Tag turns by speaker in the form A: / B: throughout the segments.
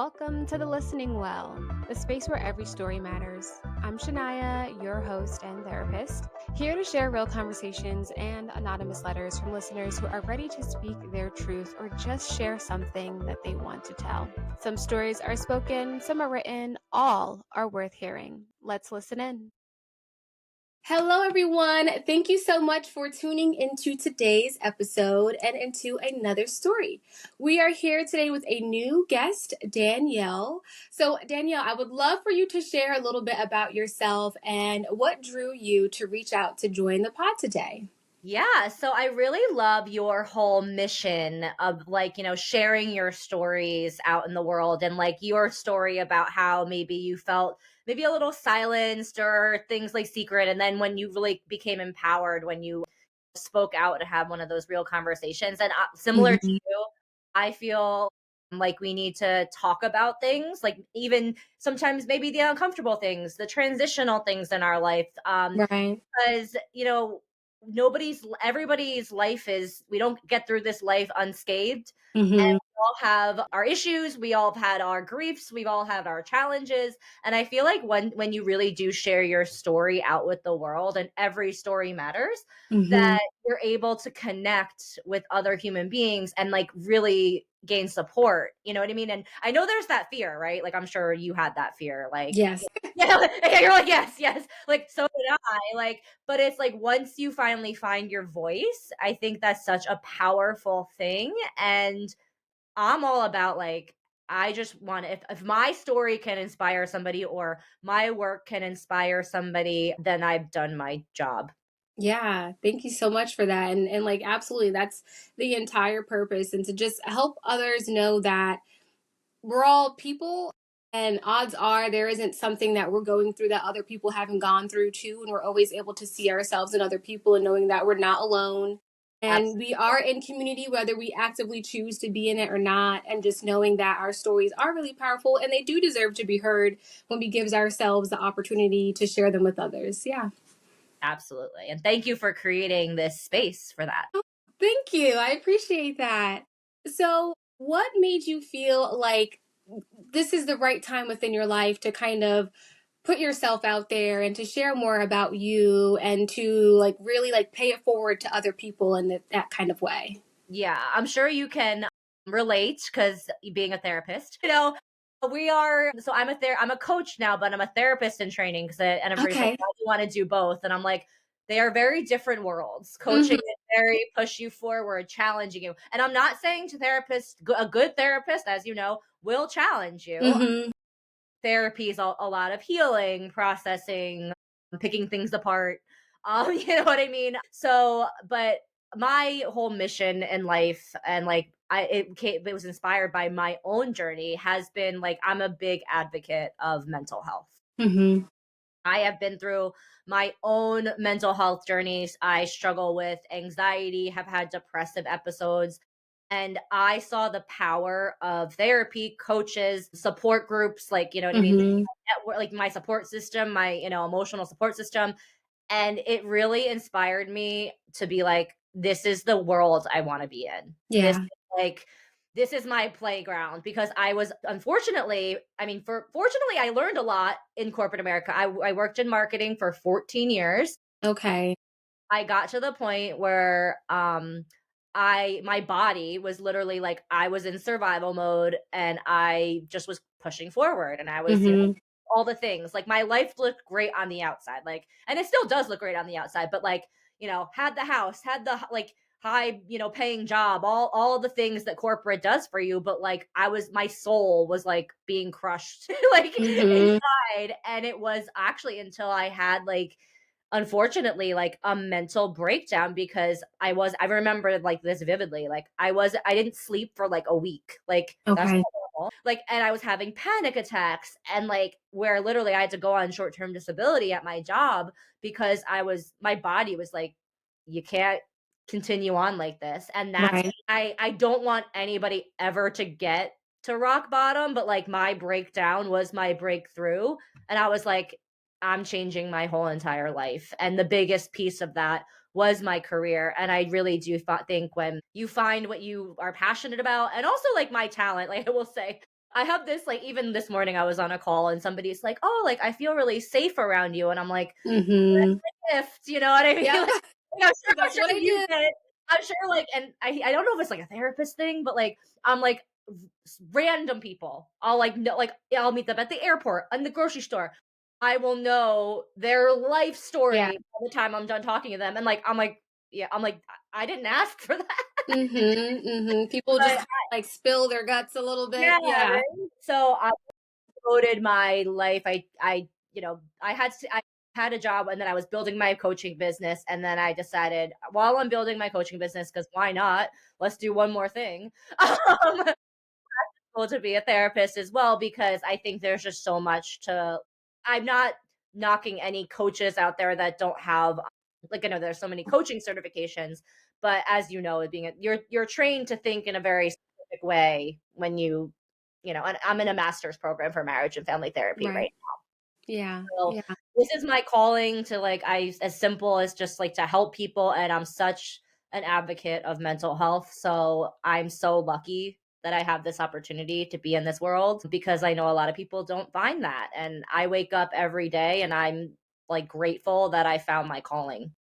A: Welcome to the Listening Well, the space where every story matters. I'm Shania, your host and therapist, here to share real conversations and anonymous letters from listeners who are ready to speak their truth or just share something that they want to tell. Some stories are spoken, some are written, all are worth hearing. Let's listen in. Hello, everyone. Thank you so much for tuning into today's episode and into another story. We are here today with a new guest, Danielle. So, Danielle, I would love for you to share a little bit about yourself and what drew you to reach out to join the pod today.
B: Yeah, so I really love your whole mission of sharing your stories out in the world and like your story about how maybe you felt maybe a little silenced or things like secret. And then when you really became empowered, when you spoke out to have one of those real conversations. And similar to
A: Mhm.
B: you, I feel like we need to talk about things, like even sometimes maybe the uncomfortable things, the transitional things in our life.
A: Right.
B: Because everybody's life is, we don't get through this life unscathed, and
A: Hmm.
B: we all have our issues, we all have had our griefs, we've all had our challenges. And I feel like when you really do share your story out with the world, and every story matters,
A: Hmm.
B: that you're able to connect with other human beings and like really gain support, you know what I mean? And I know there's that fear, right? Like I'm sure you had that fear, like
A: Yes.
B: yeah, you're like, yes, yes. Like, so did I. Like, but it's like once you finally find your voice, I think that's such a powerful thing. And I'm all about like, I just want if my story can inspire somebody or my work can inspire somebody, then I've done my job.
A: Yeah, thank you so much for that. And like absolutely that's the entire purpose, and to just help others know that we're all people, and odds are there isn't something that we're going through that other people haven't gone through too, and we're always able to see ourselves in other people and knowing that we're not alone. And we are in community whether we actively choose to be in it or not, and just knowing that our stories are really powerful and they do deserve to be heard when we give ourselves the opportunity to share them with others. Yeah.
B: Absolutely. And thank you for creating this space for that.
A: Thank you. I appreciate that. So, what made you feel like this is the right time within your life to kind of put yourself out there and to share more about you and to like really like pay it forward to other people in that kind of way?
B: Yeah, I'm sure you can relate because being a therapist, we are. So I'm a coach now, but I'm a therapist in training because and everybody's like,
A: Okay.
B: why do you want to do both? And I'm like, they are very different worlds. Coaching
A: Hmm.
B: is very push you forward, challenging you. And I'm not saying to therapists, a good therapist, as you know, will challenge you.
A: Hmm.
B: Therapy is a lot of healing, processing, picking things apart. You know what I mean? So, but my whole mission in life and like it was inspired by my own journey has been like I'm a big advocate of mental health.
A: Hmm.
B: I have been through my own mental health journeys. I struggle with anxiety, have had depressive episodes, and I saw the power of therapy, coaches, support groups, like, you know what I mean?
A: Hmm.
B: Like my support system, my, emotional support system. And it really inspired me to be like, this is the world I want to be in. This
A: Yeah.
B: is like, this is my playground because I was unfortunately, fortunately, I learned a lot in corporate America. I worked in marketing for 14 years.
A: Okay.
B: I got to the point where my body was literally like I was in survival mode and I just was pushing forward and I was,
A: Hmm.
B: all the things. Like my life looked great on the outside. Like and it still does look great on the outside, but like, had the house, had the like high, paying job, all the things that corporate does for you, but like my soul was like being crushed like
A: Hmm.
B: inside. And it was actually until I had like unfortunately like a mental breakdown because I remember like this vividly. Like I didn't sleep for like a week. Like that's
A: Okay.
B: not normal. Like and I was having panic attacks and like where literally I had to go on short-term disability at my job because my body was like you can't continue on like this. And that's
A: Right.
B: I don't want anybody ever to get to rock bottom, but like my breakdown was my breakthrough. And I was like, I'm changing my whole entire life. And the biggest piece of that was my career. And I really do think when you find what you are passionate about and also like my talent, like I will say, I have this, like, even this morning I was on a call and somebody's like, "Oh, like, I feel really safe around you." And I'm like,
A: Mhm.
B: gift, you know what I mean?
A: Yeah.
B: Like, I'm
A: That's
B: sure
A: what I
B: you
A: did.
B: get I'm sure, like, and I don't know if it's like a therapist thing, but like I'm like random people. I'll like know, like I'll meet them at the airport, in the grocery store. I will know their life
A: Yeah.
B: story by the time I'm done talking to them. And like I'm like, yeah, I'm like, I didn't ask for that.
A: Mhm, mhm. People
B: But
A: just like spill their guts a little
B: yeah,
A: bit. Yeah.
B: right. So I devoted my life. I had a job and then I was building my coaching business. And then I decided while I'm building my coaching business, because why not? Let's do one more thing. To be a therapist as well, because I think there's just so much to. I'm not knocking any coaches out there that don't have, like, I know there's so many coaching certifications, but as you know, you're trained to think in a very specific way when and I'm in a master's program for marriage and family therapy,
A: Right.
B: right?
A: Yeah.
B: So
A: Yeah.
B: this is my calling to, like, I as simple as just like to help people, and I'm such an advocate of mental health. So I'm so lucky that I have this opportunity to be in this world, because I know a lot of people don't find that. And I wake up every day and I'm like grateful that I found my calling.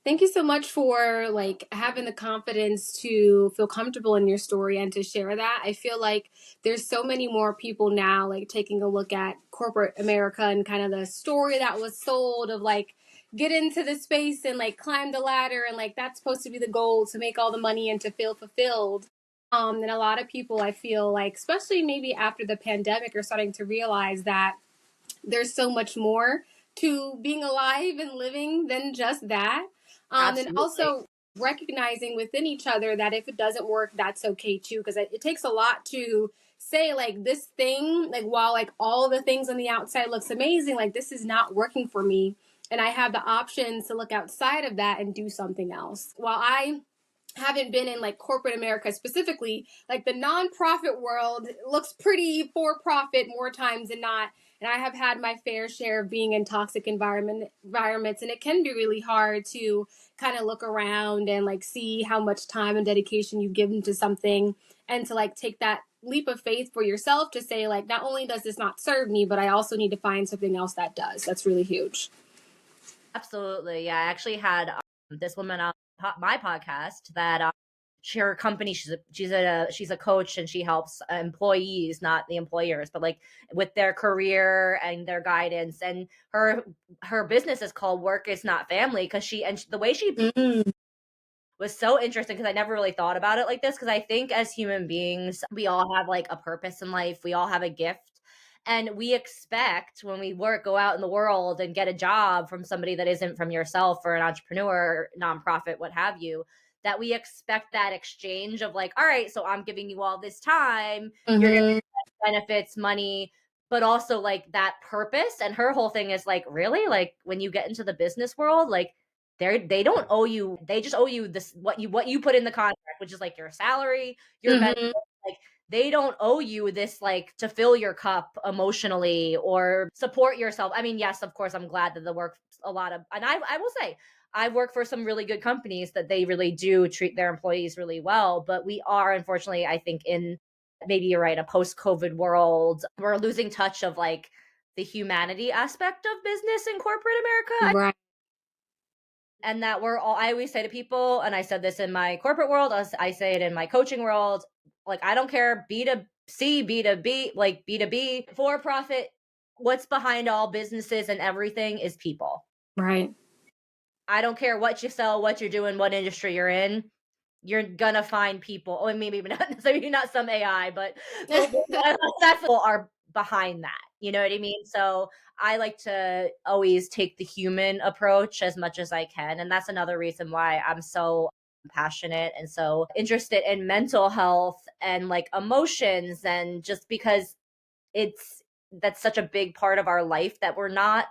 A: Thank you so much for like having the confidence to feel comfortable in your story and to share that. I feel like there's so many more people now like taking a look at corporate America and kind of the story that was sold of like get into the space and like climb the ladder and like that's supposed to be the goal to make all the money and to feel fulfilled. And a lot of people I feel like especially maybe after the pandemic are starting to realize that there's so much more to being alive and living than just that. And
B: Absolutely.
A: also recognizing within each other that if it doesn't work, that's okay too. Because it takes a lot to say like this thing, like while like all the things on the outside looks amazing, like this is not working for me. And I have the options to look outside of that and do something else. While I haven't been in like corporate America specifically, like the nonprofit world looks pretty for profit more times than not. And I have had my fair share of being in toxic environments, and it can be really hard to kind of look around and like see how much time and dedication you've given to something, and to like take that leap of faith for yourself to say like not only does this not serve me, but I also need to find something else that does. That's really huge.
B: Absolutely. Yeah. I actually had this woman on my podcast that her company, she's a coach, and she helps employees, not the employers, but like with their career and their guidance. And her business is called Work Is Not Family, because the way she
A: Mm-hmm.
B: was so interesting, because I never really thought about it like this, because I think as human beings we all have like a purpose in life, we all have a gift, and we expect when we go out in the world and get a job from somebody that isn't from yourself, or an entrepreneur, nonprofit, what have you, that we expect that exchange of like, all right, so I'm giving you all this time, you're gonna
A: Mm-hmm.
B: get benefits, money, but also like that purpose. And her whole thing is like, really, like when you get into the business world, like they don't owe you, they just owe you this, what you put in the contract, which is like your salary, your benefits.
A: Mm-hmm.
B: Like they don't owe you this, like, to fill your cup emotionally or support yourself. I mean, yes, of course, I'm glad that the work, a lot of, and I will say, I work for some really good companies that they really do treat their employees really well. But we are, unfortunately, I think, in, maybe you're right, a post-COVID world, we're losing touch of like the humanity aspect of business in corporate America.
A: Right.
B: And that we're all, I always say to people, and I said this in my corporate world, I say it in my coaching world, like, I don't care, B2C, B2B, like B2B, for profit, what's behind all businesses and everything is people.
A: Right.
B: I don't care what you sell, what you're doing, what industry you're in, you're gonna find people. Oh, maybe not, maybe not some AI, but that's people are behind that. You know what I mean? So I like to always take the human approach as much as I can, and that's another reason why I'm so passionate and so interested in mental health and like emotions, and just because it's that's such a big part of our life that we're not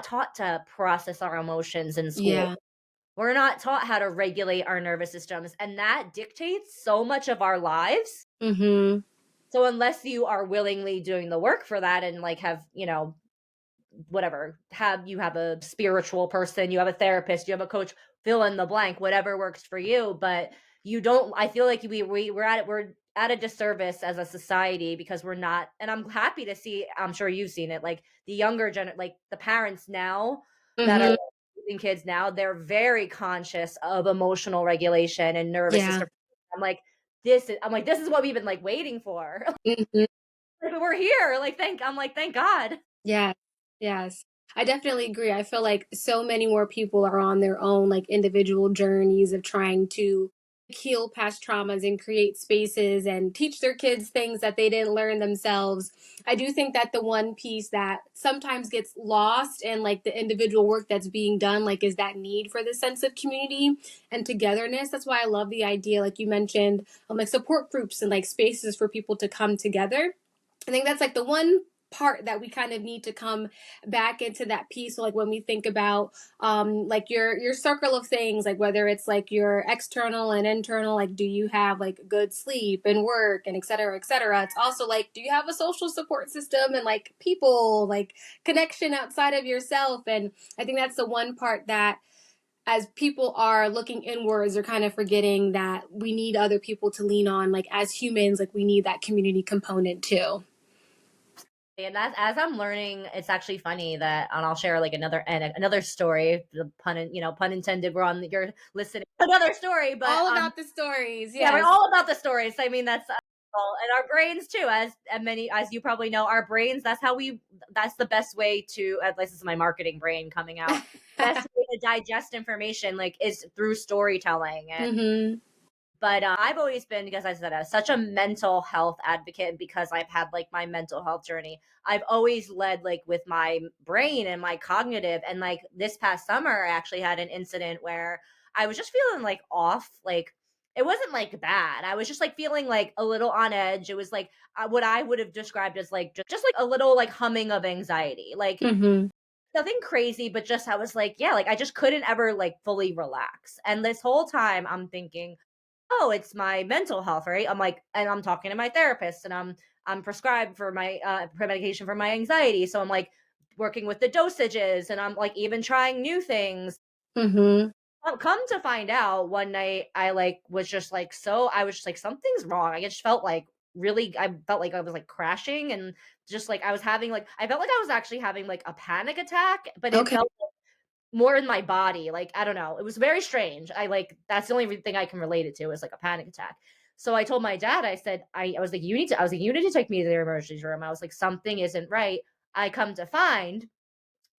B: taught to process our emotions in school.
A: Yeah.
B: We're not taught how to regulate our nervous systems, and that dictates so much of our lives.
A: Mm-hmm.
B: So unless you are willingly doing the work for that, and like have, whatever, have a spiritual person, you have a therapist, you have a coach, fill in the blank, whatever works for you, but you don't, I feel like we're at at a disservice as a society because we're not, and I'm happy to see, I'm sure you've seen it, like the younger like the parents now that are
A: Mhm.
B: raising kids now, they're very conscious of emotional regulation and nervous
A: Yeah.
B: system. I'm like, this is what we've been like waiting for.
A: Mhm.
B: Like, we're here. Like, I'm like, thank God.
A: Yeah. Yes. I definitely agree. I feel like so many more people are on their own, like individual journeys of trying to heal past traumas and create spaces and teach their kids things that they didn't learn themselves. I do think that the one piece that sometimes gets lost in like the individual work that's being done, like, is that need for the sense of community and togetherness. That's why I love the idea, like you mentioned, like support groups and like spaces for people to come together. I think that's like the one part that we kind of need to come back into that piece. So like when we think about like your circle of things, like whether it's like your external and internal, like do you have like good sleep and work and et cetera, et cetera. It's also like, do you have a social support system and like people, like connection outside of yourself? And I think that's the one part that as people are looking inwards, they're kind of forgetting that we need other people to lean on. Like as humans, like we need that community component too.
B: And that's, as I'm learning, it's actually funny that, and I'll share like another story. The pun intended. We're on you're listening another story, but
A: All about the stories,
B: yeah, we're
A: yes.
B: all about the stories. I mean, that's and our brains too, as and many as you probably know, our brains. That's the best way to. At least this is my marketing brain coming out. Best way to digest information, like, is through storytelling.
A: Mhm.
B: But I've always been, because I said, such a mental health advocate, because I've had like my mental health journey. I've always led like with my brain and my cognitive. And like this past summer, I actually had an incident where I was just feeling like off. Like, it wasn't like bad. I was just like feeling like a little on edge. It was like what I would have described as like just like a little like humming of anxiety. Like,
A: Mhm.
B: nothing crazy, but just I was like, yeah, like I just couldn't ever like fully relax. And this whole time I'm thinking, oh, it's my mental health, right? I'm like, and I'm talking to my therapist, and I'm prescribed for my medication for my anxiety. So I'm like working with the dosages, and I'm like even trying new things.
A: Mhm.
B: Well, come to find out, one night I like was just like, so I was just like, something's wrong. I just felt like really, I felt like I was like crashing, and just like I was having like, I felt like I was actually having like a panic attack, but it
A: Okay.
B: felt more in my body. Like, I don't know. It was very strange. I like, that's the only thing I can relate it to, is like a panic attack. So I told my dad, I said, I was like, I was like, you need to take me to the emergency room. I was like, something isn't right. I come to find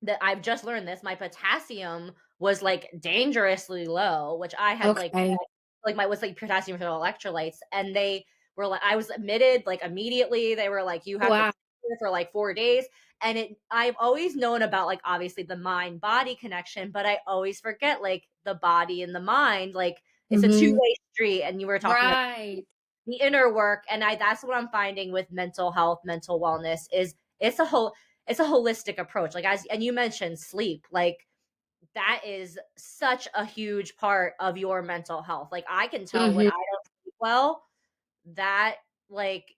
B: that I've just learned this. My potassium was like dangerously low, which I had
A: Okay.
B: like my was like potassium for electrolytes, and they were like, I was admitted like immediately. They were like, you have to
A: Wow.
B: stay here for like 4 days. And I've always known about like obviously the mind body connection, but I always forget like the body and the mind, like it's a
A: Mhm.
B: two-way street. And you were talking about
A: Right.
B: the inner work, and that's what I'm finding with mental health, mental wellness, is it's a holistic approach. Like, as and you mentioned sleep, like that is such a huge part of your mental health. Like, I can tell when
A: Mhm.
B: I don't sleep well, that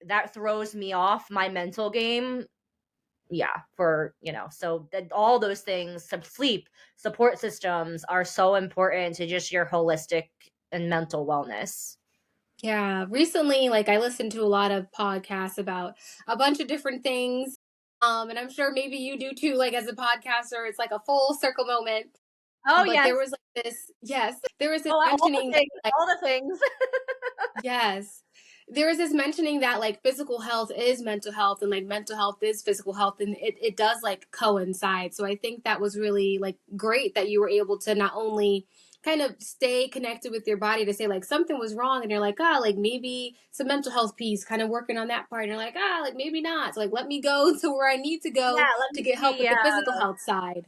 B: that throws me off my mental game. Yeah, for so that all those things, some sleep, support systems are so important to just your holistic and mental wellness.
A: Yeah. Recently, like I listened to a lot of podcasts about a bunch of different things. And I'm sure maybe you do too, like as a podcaster, it's like a full circle moment.
B: Oh
A: But there
B: yes.
A: was like this, yes, there was this
B: Oh, all the
A: mentioning that
B: things, all the things.
A: yes. There is this mentioning that like physical health is mental health and like mental health is physical health and it does like coincide. So I think that was really like great that you were able to not only kind of stay connected with your body to say like something was wrong and you're like, ah, like maybe some mental health piece, kind of working on that part. And you're like, ah, like maybe not. So like let me go to where I need to
B: Yeah,
A: go
B: let
A: to
B: me
A: get help
B: see.
A: with the
B: Yeah.
A: physical health side.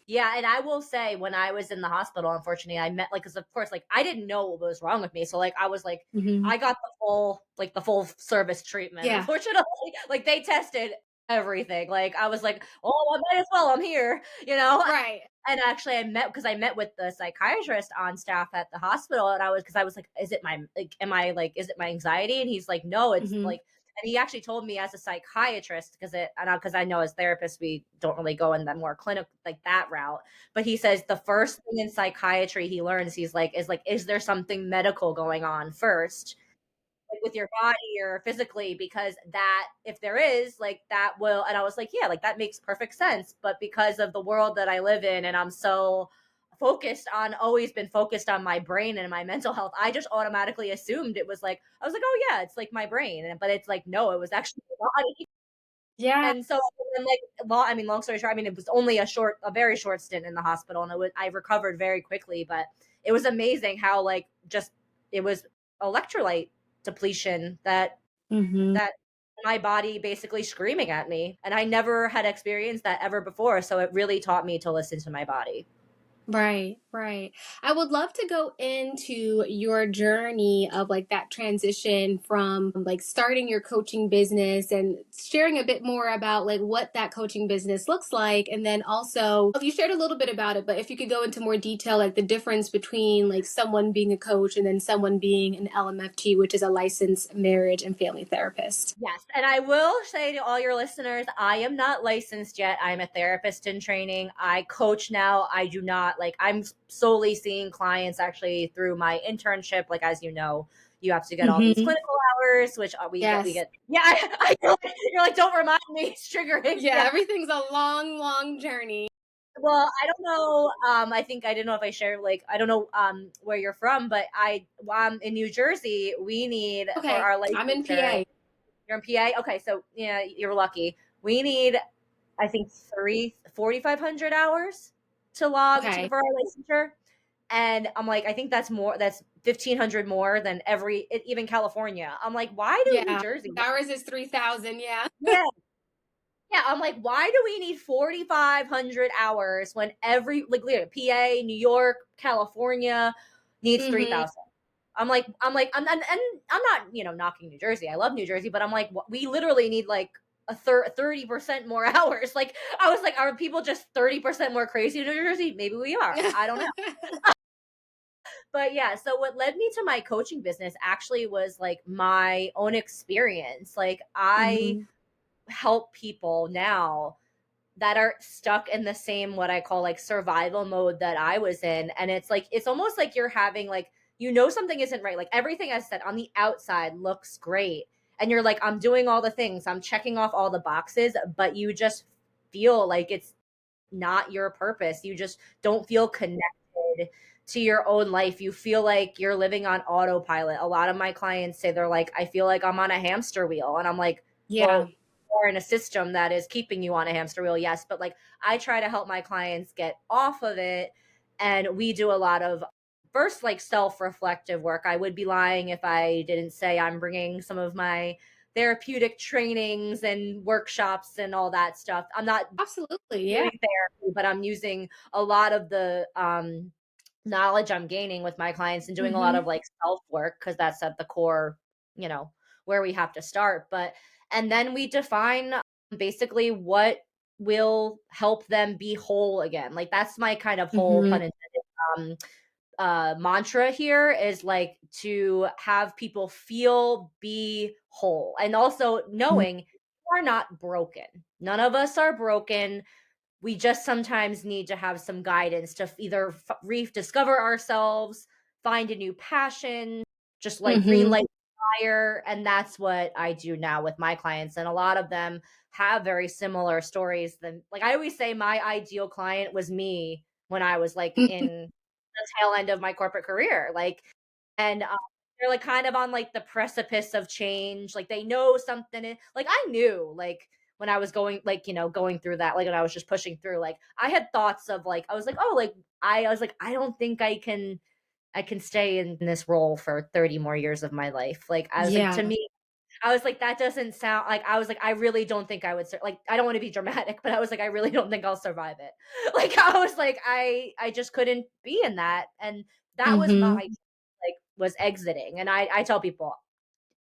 B: Yeah, and I will say, when I was in the hospital, unfortunately, I met like, because of course, like I didn't know what was wrong with me, so like I was like,
A: Hmm.
B: I got the full service treatment.
A: Yeah.
B: Unfortunately, like they tested everything. Like I was like, oh, I might as well. I'm here, you know.
A: Right.
B: And actually, I met with the psychiatrist on staff at the hospital, and I was like, is it my like, am I like, is it my anxiety? And he's like, no, it's
A: Hmm.
B: like, and he actually told me, as a psychiatrist, because I know as therapists we don't really go in the more clinic like that route, but he says the first thing in psychiatry he learns, he's like, is there something medical going on first? like, with your body or physically, because that, if there is, like, that will, and I was like, yeah, like, that makes perfect sense. But because of the world that I live in, and I'm so always been focused on my brain and my mental health, I just automatically assumed it was like, I was like, oh yeah, it's like my brain. But it's like, no, it was actually my body.
A: Yeah.
B: And so, and like, long story short, I mean, it was only a very short stint in the hospital, and I recovered very quickly. But it was amazing how, like, just, it was electrolyte depletion
A: Hmm.
B: that my body basically screaming at me, and I never had experienced that ever before. So it really taught me to listen to my body.
A: Right, right. I would love to go into your journey of like that transition from like starting your coaching business and sharing a bit more about like what that coaching business looks like. And then also, you shared a little bit about it, but if you could go into more detail, like the difference between like someone being a coach and then someone being an LMFT, which is a licensed marriage and family therapist.
B: Yes. And I will say to all your listeners, I am not licensed yet. I'm a therapist in training. I coach now. I do not, like, I'm solely seeing clients actually through my internship. Like, as you know, you have to get all these
A: Hmm.
B: clinical hours, which we
A: Yes.
B: get. Yeah. You're like, don't remind me. It's triggering.
A: Yeah,
B: Yeah.
A: everything's a long, long journey.
B: Well, I don't know. I think I didn't know if I shared, like, I don't know where you're from, but in New Jersey, we need, for
A: Okay,
B: our
A: I'm in
B: licensure.
A: PA.
B: You're in PA? Okay, so yeah, you're lucky. We need, I think, 4,500 hours to log to
A: Okay.
B: for our licensure. And I'm like, I think that's 1,500 more than even California. I'm like, why do New
A: Yeah,
B: Jersey?
A: ours is 3,000, yeah.
B: Yeah. Yeah, I'm like, why do we need 4,500 hours when like, literally, PA, New York, California needs
A: Mhm.
B: 3,000? And I'm not, knocking New Jersey. I love New Jersey, but I'm like, we literally need like 30% more hours. Like, I was like, are people just 30% more crazy in New Jersey? Maybe we are. I don't know. But yeah, so what led me to my coaching business actually was like my own experience. Like, I
A: Mhm.
B: help people now that are stuck in the same, what I call, like, survival mode that I was in. And it's like, it's almost like you're having, like, something isn't right. Like, everything I said on the outside looks great. And you're like, I'm doing all the things, I'm checking off all the boxes, but you just feel like it's not your purpose. You just don't feel connected to your own life. You feel like you're living on autopilot. A lot of my clients say they're like, I feel like I'm on a hamster wheel. And I'm like,
A: Yeah.
B: well, you're in a system that is keeping you on a hamster wheel, yes. But like, I try to help my clients get off of it. And we do a lot of, first, like, self-reflective work. I would be lying if I didn't say I'm bringing some of my therapeutic trainings and workshops and all that stuff. I'm not
A: Absolutely,
B: doing
A: yeah.
B: therapy, but I'm using a lot of the knowledge I'm gaining with my clients and doing a lot of,
A: Mhm.
B: like, self work, because that's at the core, you know, where we have to start. But, and then we define basically what will help them be whole again. Like, that's my kind of whole,
A: Mhm.
B: pun intended, mantra here, is like to have people feel, be whole, and also
A: Mhm.
B: knowing you are not broken. None of us are broken. We just sometimes need to have some guidance to either rediscover ourselves, find a new passion, just like
A: Mhm.
B: relight the fire. And that's what I do now with my clients. And a lot of them have very similar stories. Than, like, I always say, my ideal client was me when I was like in the tail end of my corporate career. Like, and they're like kind of on like the precipice of change. Like, they know something. Like, I knew, like, when I was going, like, going through that, like, when I was just pushing through, like, I had thoughts of, like, I was like, oh, like, I was like, I don't think I can stay in this role for 30 more years of my life. Like, I was like, to
A: Yeah.
B: me, I was like, that doesn't sound like, I was like, I really don't think I would like, I don't want to be dramatic, but I was like, I really don't think I'll survive it. Like, I was like, I just couldn't be in that. And that was my,
A: Mhm.
B: like, was exiting. And I tell people,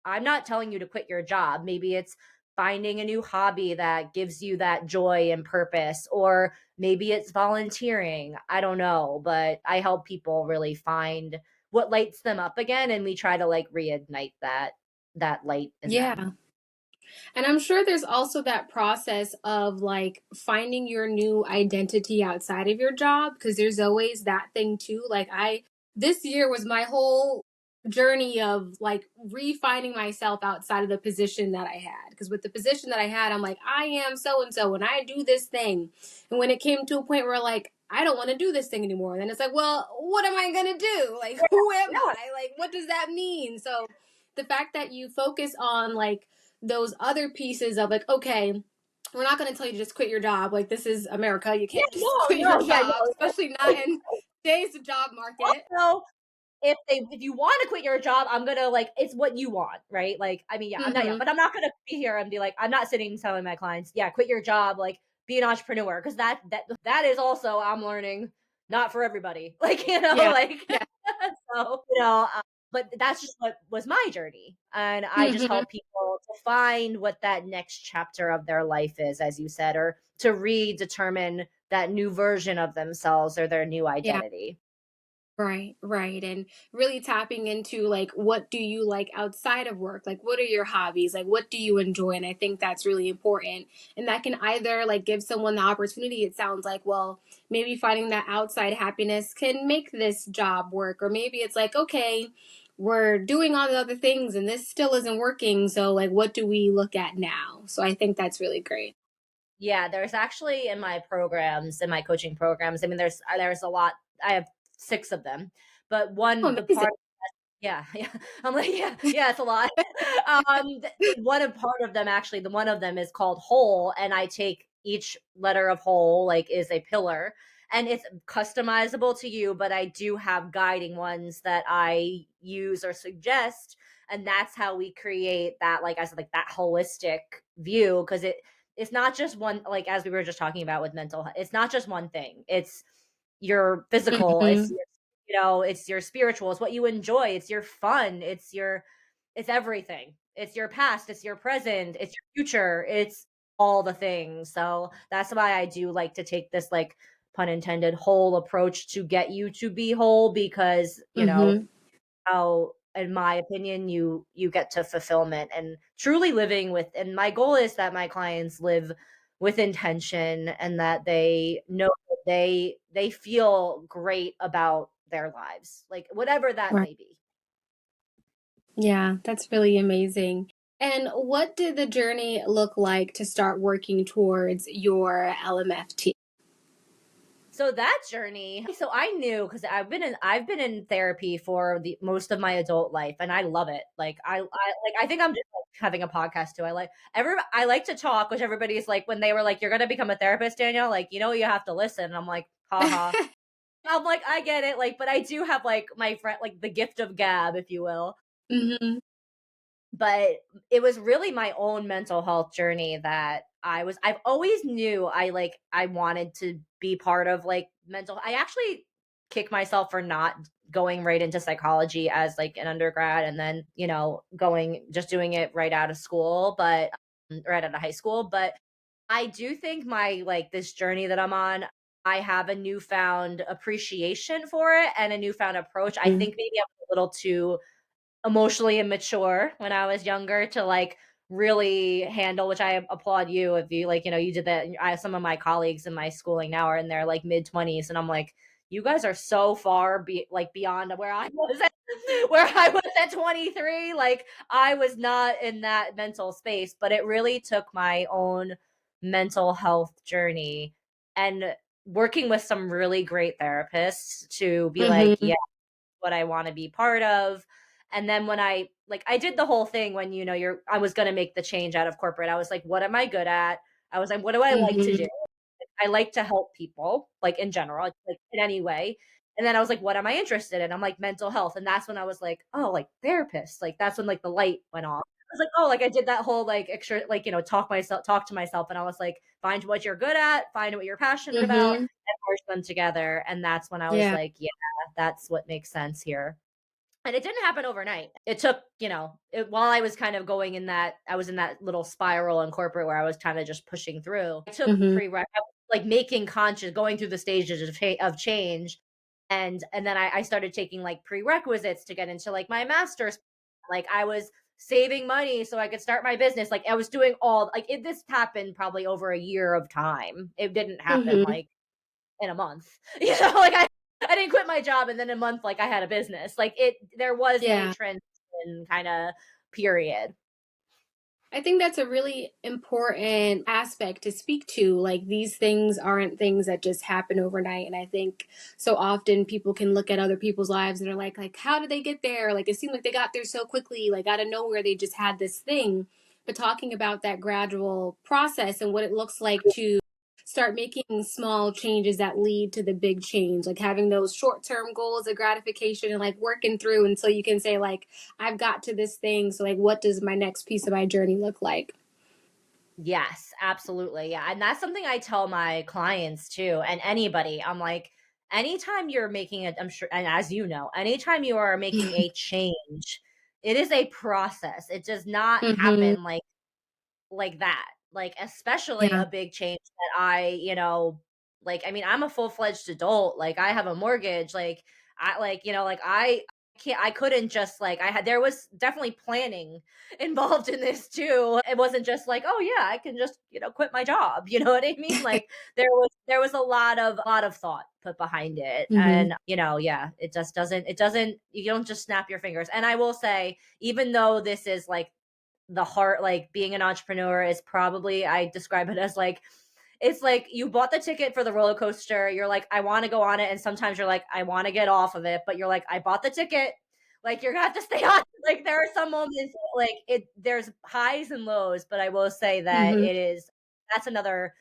B: I'm not telling you to quit your job. Maybe it's finding a new hobby that gives you that joy and purpose, or maybe it's volunteering. I don't know, but I help people really find what lights them up again, and we try to, like, reignite that light in them.
A: Yeah. And I'm sure there's also that process of like finding your new identity outside of your job because there's always that thing too. Like this year was my whole journey of like refining myself outside of the position that I had. Because with the position that I had, I'm like, I am so and so, and I do this thing. And when it came to a point where like, I don't want to do this thing anymore, then it's like, well, what am I gonna do? Like, who am
B: No,
A: I? Like, what does that mean? So the fact that you focus on like those other pieces of like, okay, we're not going to tell you to just quit your job. Like, this is America. You
B: yeah,
A: can't just
B: no,
A: quit your
B: no, yeah,
A: job,
B: no.
A: especially not in today's job market.
B: Also, if you want to quit your job, I'm gonna like it's what you want, right? Like, I mean, yeah, I'm not, yeah,
A: Mm-hmm.
B: but I'm not gonna be here and be like, I'm not sitting and telling my clients, yeah, quit your job, like be an entrepreneur, because that is also I'm learning not for everybody, like
A: Yeah.
B: like
A: Yeah.
B: so but that's just what was my journey, and I just
A: Mm-hmm.
B: help people to find what that next chapter of their life is, as you said, or to redetermine that new version of themselves or their new
A: Yeah.
B: identity.
A: Right, right. And really tapping into like what do you like outside of work? Like what are your hobbies? Like what do you enjoy? And I think that's really important. And that can either like give someone the opportunity, it sounds like, well, maybe finding that outside happiness can make this job work. Or maybe it's like, okay, we're doing all the other things and this still isn't working. So like what do we look at now? So I think that's really great.
B: Yeah, there's actually in my programs, in my coaching programs, I mean, there's a lot. I have 6 of them, but
A: Oh,
B: one the
A: amazing.
B: part yeah, yeah. I'm like, yeah, yeah, it's a lot. The one a part of them actually, the one of them is called whole, and I take each letter of whole like is a pillar, and it's customizable to you, but I do have guiding ones that I use or suggest, and that's how we create that, like I said, like that holistic view, because it's not just one, like as we were just talking about with mental health, it's not just one thing. It's your physical, it's
A: Mm-hmm.
B: your, it's your spiritual, it's what you enjoy, it's your fun, it's everything. It's your past, it's your present, it's your future, it's all the things. So that's why I do like to take this like pun intended whole approach to get you to be whole, because,
A: Mm-hmm.
B: how in my opinion you get to fulfillment and truly living with, and my goal is that my clients live with intention, and that they know that they feel great about their lives, like whatever that
A: Right.
B: may be.
A: Yeah, that's really amazing. And what did the journey look like to start working towards your LMFT?
B: So that journey, so I knew, because I've been in therapy for the most of my adult life, and I love it. Like I think I'm just like having a podcast too. I like to talk, which everybody's like when they were like, "You're gonna become a therapist, Danielle." Like, you have to listen. And I'm like, haha. I'm like, I get it. Like, but I do have like my friend, like the gift of gab, if you will.
A: Hmm.
B: But it was really my own mental health journey that I've always knew I wanted to be part of like mental. I actually kick myself for not going right into psychology as like an undergrad, and then, going just doing it right out of school, but right out of high school. But I do think my like this journey that I'm on, I have a newfound appreciation for it and a newfound approach. I think maybe I'm a little too emotionally immature when I was younger to like really handle, which I applaud you if you like, you did that. Some of my colleagues in my schooling now are in their like mid 20s, and I'm like, you guys are so far beyond where I was at, where I was at 23. Like I was not in that mental space, but it really took my own mental health journey and working with some really great therapists to be like,
A: Hmm.
B: yeah, what I want to be part of. And then when I did the whole thing when I was going to make the change out of corporate. I was like, what am I good at? I was like, what do I like to
A: Hmm.
B: do? I like to help people, like in general, like in any way. And then I was like, what am I interested in? I'm like mental health. And that's when I was like, oh, like therapist. Like that's when like the light went off. I was like, oh, like I did that whole like extra, like, talk to myself. And I was like, find what you're good at, find what you're passionate about,
A: Hmm.
B: and merge them together. And that's when I was
A: Yeah.
B: like, yeah, that's what makes sense here. And it didn't happen overnight. It took, while I was kind of going in that, I was in that little spiral in corporate where I was kind of just pushing through. I took
A: Hmm.
B: I was like making conscious, going through the stages of change. And then I started taking like prerequisites to get into like my master's. Like I was saving money so I could start my business. Like I was doing this happened probably over a year of time. It didn't happen
A: Hmm.
B: like in a month. Like I didn't quit my job and then a month like I had a business. Like there was a
A: Yeah.
B: transition kind of period.
A: I think that's a really important aspect to speak to. Like, these things aren't things that just happen overnight. And I think so often people can look at other people's lives and are like, how did they get there? Like, it seemed like they got there so quickly, like out of nowhere, they just had this thing. But talking about that gradual process and what it looks like to start making small changes that lead to the big change, like having those short-term goals of gratification and like working through until you can say like, I've got to this thing, so like what does my next piece of my journey look like?
B: Yes, absolutely. Yeah. And that's something I tell my clients too, and anybody. I'm like, anytime you're making it, I'm sure, and as you know, anytime you are making a change, it is a process. It does not
A: Mm-hmm.
B: happen like that. Like, especially
A: Yeah.
B: a big change that like, I mean, I'm a full-fledged adult. Like, I have a mortgage. Like, I couldn't just like, there was definitely planning involved in this too. It wasn't just like, oh yeah, I can just, quit my job. You know what I mean? Like, there was a lot of thought put behind it.
A: Mm-hmm.
B: And, yeah, it doesn't, you don't just snap your fingers. And I will say, even though this is like the heart, like being an entrepreneur is probably, I describe it as like, it's like you bought the ticket for the roller coaster, you're like, I want to go on it, and sometimes you're like, I want to get off of it, but you're like, I bought the ticket, like you're gonna have to stay on. Like, there are some moments, like, there's highs and lows, but I will say that
A: Mm-hmm.
B: that's another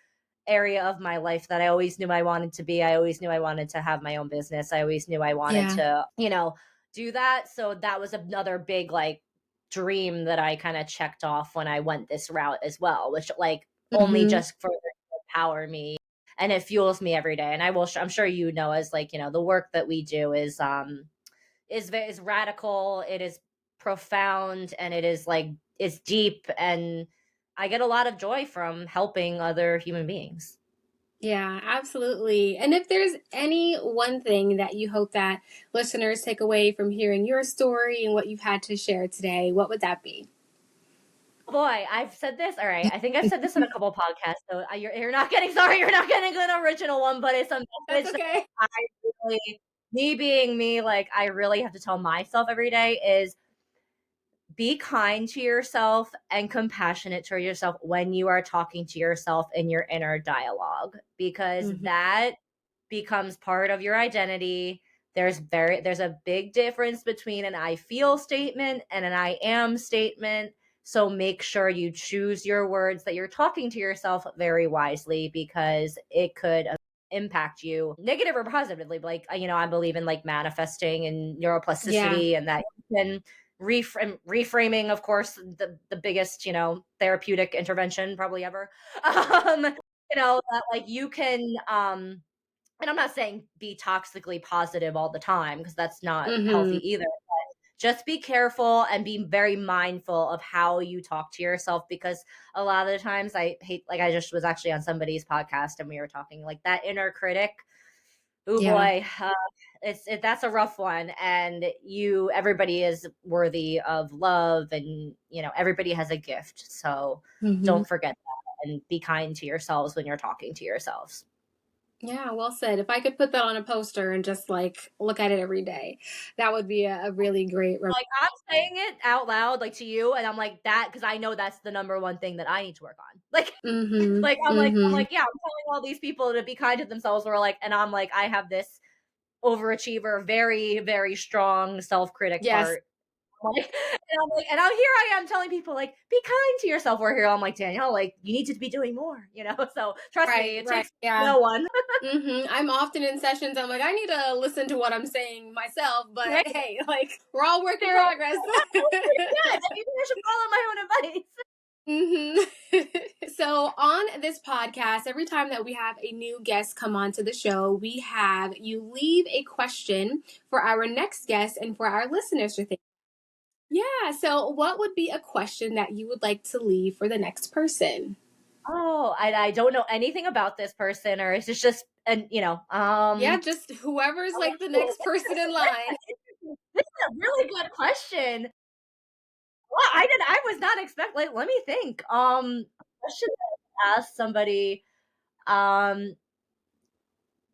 B: area of my life that I always knew I wanted to be. I always knew I wanted to have my own business. I always knew I wanted
A: Yeah.
B: to, do that. So that was another big like dream that I kind of checked off when I went this route as well, which like only
A: Mm-hmm.
B: just further empower me, and it fuels me every day. And I'm sure as like, the work that we do is radical, it is profound, and it is like, it's deep, and I get a lot of joy from helping other human beings.
A: Yeah, absolutely. And if there's any one thing that you hope that listeners take away from hearing your story and what you've had to share today, what would that be?
B: Boy, I've said this. All right, I think I've said this in a couple podcasts. So you're not getting, sorry, you're not getting an original one, but it's a
A: That's
B: message that
A: okay.
B: I really, me being me, like I really have to tell myself every day is, be kind to yourself and compassionate to yourself when you are talking to yourself in your inner dialogue, because
A: Mm-hmm.
B: that becomes part of your identity. There's a big difference between an I feel statement and an I am statement. So make sure you choose your words, that you're talking to yourself very wisely, because it could impact you negative or positively. Like, I believe in like manifesting and
A: Yeah.
B: neuroplasticity, and that you can reframing, of course, the biggest, therapeutic intervention probably ever. um that like you can, and I'm not saying be toxically positive all the time, because that's not healthy
A: Mm-hmm.
B: either. Just be careful and be very mindful of how you talk to yourself, because a lot of the times, I hate, like, I just was actually on somebody's podcast and we were talking like that inner critic. Oh
A: Yeah.
B: boy, that's a rough one, and everybody is worthy of love, and everybody has a gift. So
A: Mm-hmm.
B: don't forget that, and be kind to yourselves when you're talking to yourselves.
A: Yeah, well said. If I could put that on a poster and just like look at it every day, that would be a really great.
B: Like, I'm saying it out loud, like, to you, and I'm like, that, because I know that's the number one thing that I need to work on. Like,
A: Mm-hmm.
B: like I'm
A: Mm-hmm.
B: like, yeah, I'm telling all these people to be kind to themselves. Where like, and I'm like, I have this overachiever, very, very strong self-critic
A: Yes.
B: part. Like, and I'm like, and now here I am telling people like, be kind to yourself. We're here. I'm like, Danielle, like, you need to be doing more. So trust
A: Right.
B: me, it
A: Right.
B: takes
A: Yeah.
B: no one.
A: Mm-hmm. I'm often in sessions. I'm like, I need to listen to what I'm saying myself. But
B: Right?
A: hey, like we're all work in
B: You're like,
A: progress.
B: "Oh, that's pretty good. Maybe I should follow my own advice."
A: hmm So on this podcast, every time that we have a new guest come onto the show, we have you leave a question for our next guest and for our listeners to think. Yeah. So what would be a question that you would like to leave for the next person?
B: Oh, I don't know anything about this person, or it's just, and
A: Yeah, just whoever's like the next person in line.
B: this is a really good question. Well, I was not expect. Like, let me think. A question that I asked somebody. Um,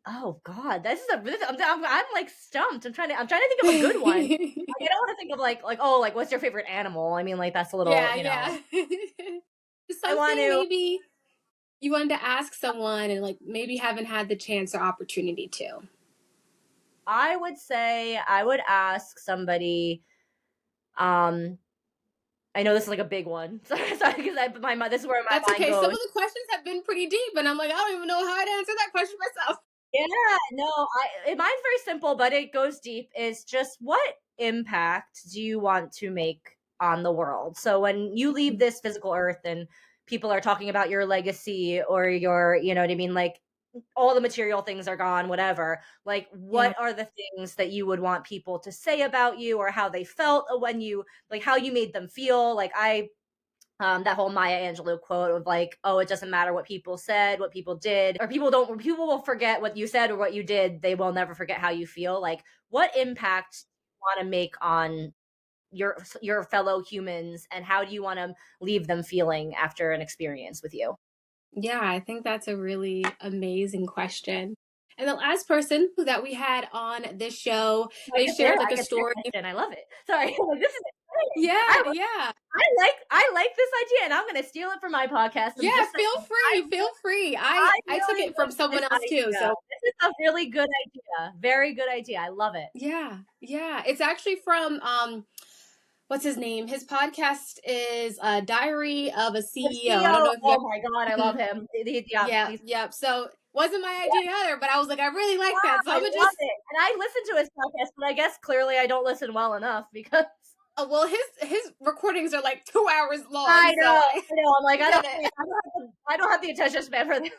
B: Oh god, I'm like stumped. I'm trying to think of a good one. Like, I don't wanna think of oh, like, what's your favorite animal? I mean, like, that's a little,
A: Yeah, yeah.
B: I want
A: Something
B: to
A: maybe you wanted to ask someone and like maybe haven't had the chance or opportunity to.
B: I would say I would ask somebody, um I know this is like a big one. Sorry, because this is where my
A: That's
B: mind
A: okay. Some
B: goes.
A: of the questions have been pretty deep, and I'm like, I don't even know how to answer that question myself.
B: Yeah, no, mine's very simple, but it goes deep. Is just what impact do you want to make on the world? So when you leave this physical earth and people are talking about your legacy or your, you know what I mean, like all the material things are gone, whatever. Like,
A: Yeah,
B: what are the things that you would want people to say about you or how they felt when you, like, how you made them feel? Like, that whole Maya Angelou quote of like, oh, it doesn't matter what people said, what people did, or people will forget what you said or what you did. They will never forget how you feel. Like, what impact do you want to make on your fellow humans, and how do you want to leave them feeling after an experience with you?
A: yeah, I think that's a really amazing question. And the last person that we had on this show, they shared like
B: I
A: a
B: get their
A: story.
B: question. I love it. Sorry, like, this is exciting.
A: Yeah, yeah,
B: I like this idea, and I'm going to steal it for my podcast. I'm
A: yeah.
B: just saying,
A: Feel free, feel free. I
B: I
A: I took
B: really
A: it from
B: like this
A: someone else too.
B: idea.
A: So
B: This is a really good idea. Very good idea. I love it.
A: yeah, yeah. It's actually from what's his name? His podcast is Diary of a
B: The
A: CEO. I don't
B: CEO,
A: know if you
B: oh my god, I love
A: ever.
B: him. Yeah,
A: Yeah,
B: he's
A: yep. So wasn't my idea either, but I was like, I really like that. So
B: I
A: I'm gonna
B: love
A: just
B: it. And I listen to his podcast, but I guess clearly I don't listen well enough because
A: well, his recordings are like 2 hours long, so
B: I know. I'm like,
A: I get it.
B: I don't have the attention span for this.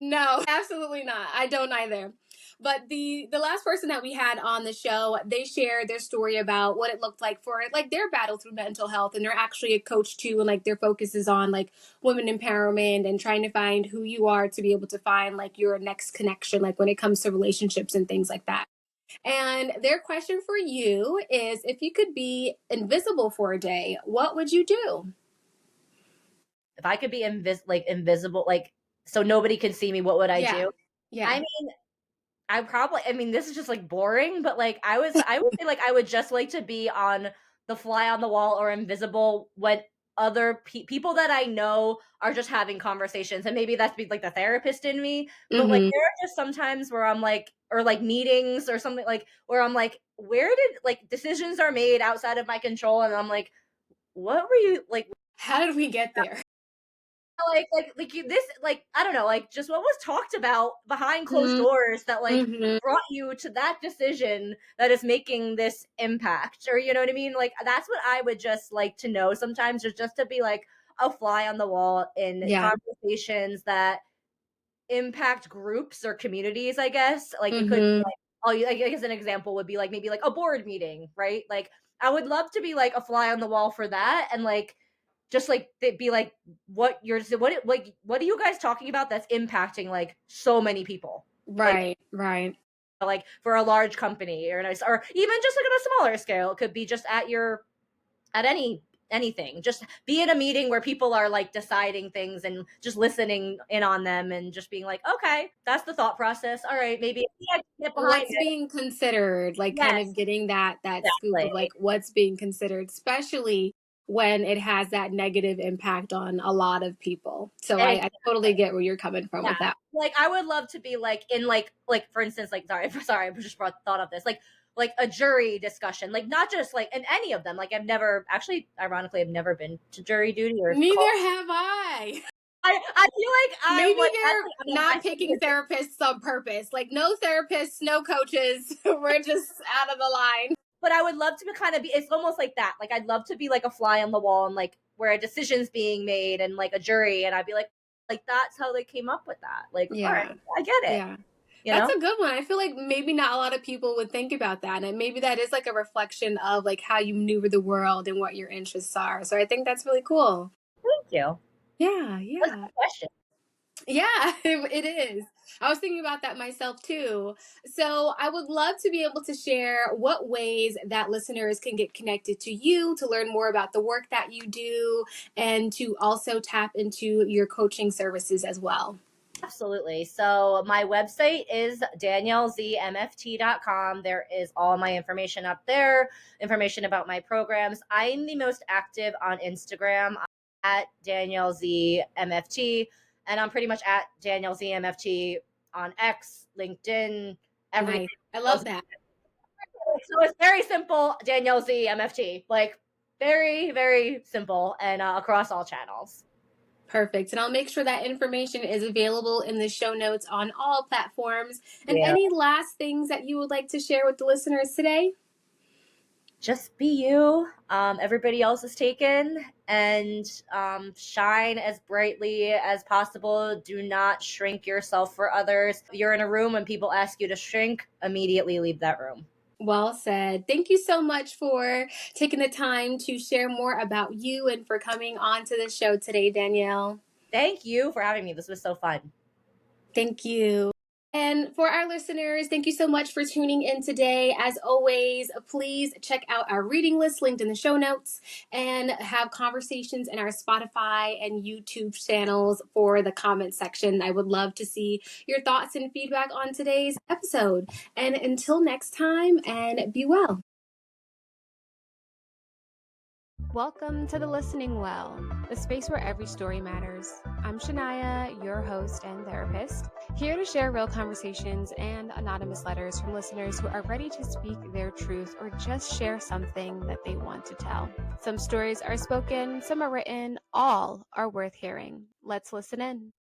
A: No, absolutely not. I don't either. But the last person that we had on the show, they shared their story about what it looked like for like their battle through mental health, and they're actually a coach too, and like their focus is on like women empowerment and trying to find who you are to be able to find like your next connection, like when it comes to relationships and things like that. And their question for you is, if you could be invisible for a day, what would you do?
B: If I could be invisible, like so nobody can see me, what would I
A: Yeah.
B: do? I
A: Yeah.
B: mean, I mean, this is just like boring, but like I would say like I would just like to be on the fly on the wall or invisible when other people that I know are just having conversations, and maybe that's be like the therapist in me, but like
A: Mm-hmm.
B: there are just sometimes where I'm like, or like meetings or something, like where I'm like, where did like decisions are made outside of my control, and I'm like, what were you like?
A: How did we get there?
B: This, like, I don't know, like, just what was talked about behind closed
A: Mm-hmm.
B: doors that like
A: Mm-hmm.
B: brought you to that decision that is making this impact, or you know what I mean? Like, that's what I would just like to know sometimes, or just to be like a fly on the wall in
A: Yeah.
B: conversations that impact groups or communities, I guess. Like, it could be
A: Mm-hmm.
B: like, oh, I guess an example would be like maybe like a board meeting, right? Like, I would love to be like a fly on the wall for that, and like just like be like, what are you guys talking about that's impacting like so many people, like
A: Right. Right.
B: for a large company, or nice, or even just like on a smaller scale. It could be just at anything, just be in a meeting where people are like deciding things and just listening in on them and just being like, okay, that's the thought process, all right, maybe I can get behind
A: What's
B: it.
A: being considered, like kind
B: Yes,
A: of getting that scoop
B: exactly.
A: of like what's being considered, especially when it has that negative impact on a lot of people. So I totally
B: Exactly.
A: get where you're coming from
B: Yeah.
A: with that.
B: Like, I would love to be like in for instance, like, sorry, I just thought of this. Like a jury discussion. Like, not just like in any of them. Like, I've never actually, ironically, I've never been to jury duty or
A: Neither
B: call.
A: have I.
B: I feel like I
A: Maybe
B: would
A: they're
B: I mean, I
A: not picking therapists on purpose. Like no therapists, no coaches. We're just out of the line.
B: but I would love to kind of be, it's almost like that. Like, I'd love to be like a fly on the wall, and like where a decision's being made and like a jury, and I'd be like that's how they came up with that. Like, all right,
A: Yeah.
B: I get it.
A: Yeah.
B: You
A: That's
B: know?
A: a good one. I feel like maybe not a lot of people would think about that. And maybe that is like a reflection of like how you maneuver the world and what your interests are. So I think that's really cool.
B: Thank you.
A: Yeah,
B: That's a
A: yeah.
B: good question.
A: Yeah, it is. I was thinking about that myself too. So I would love to be able to share what ways that listeners can get connected to you to learn more about the work that you do and to also tap into your coaching services as well.
B: Absolutely. So my website is daniellezmft.com. There is all my information up there, information about my programs. I'm the most active on Instagram at daniellezmft, and I'm pretty much at daniellezmft on X, LinkedIn, everything.
A: Nice. I love that.
B: So it's very simple, Danielle Z MFT, like very, very simple and across all channels.
A: Perfect. And I'll make sure that information is available in the show notes on all platforms. And
B: Yeah.
A: any last things that you would like to share with the listeners today?
B: Just be you. Everybody else is taken, and shine as brightly as possible. Do not shrink yourself for others. If you're in a room and people ask you to shrink, immediately leave that room.
A: Well said. Thank you so much for taking the time to share more about you and for coming on to the show today, Danielle.
B: Thank you for having me. This was so fun.
A: Thank you. And for our listeners, thank you so much for tuning in today. As always, please check out our reading list linked in the show notes and have conversations in our Spotify and YouTube channels for the comment section. I would love to see your thoughts and feedback on today's episode. And until next time, and be well. Welcome to the Listening Well, the space where every story matters. I'm Shania, your host and therapist, here to share real conversations and anonymous letters from listeners who are ready to speak their truth or just share something that they want to tell. Some stories are spoken, some are written, all are worth hearing. Let's listen in.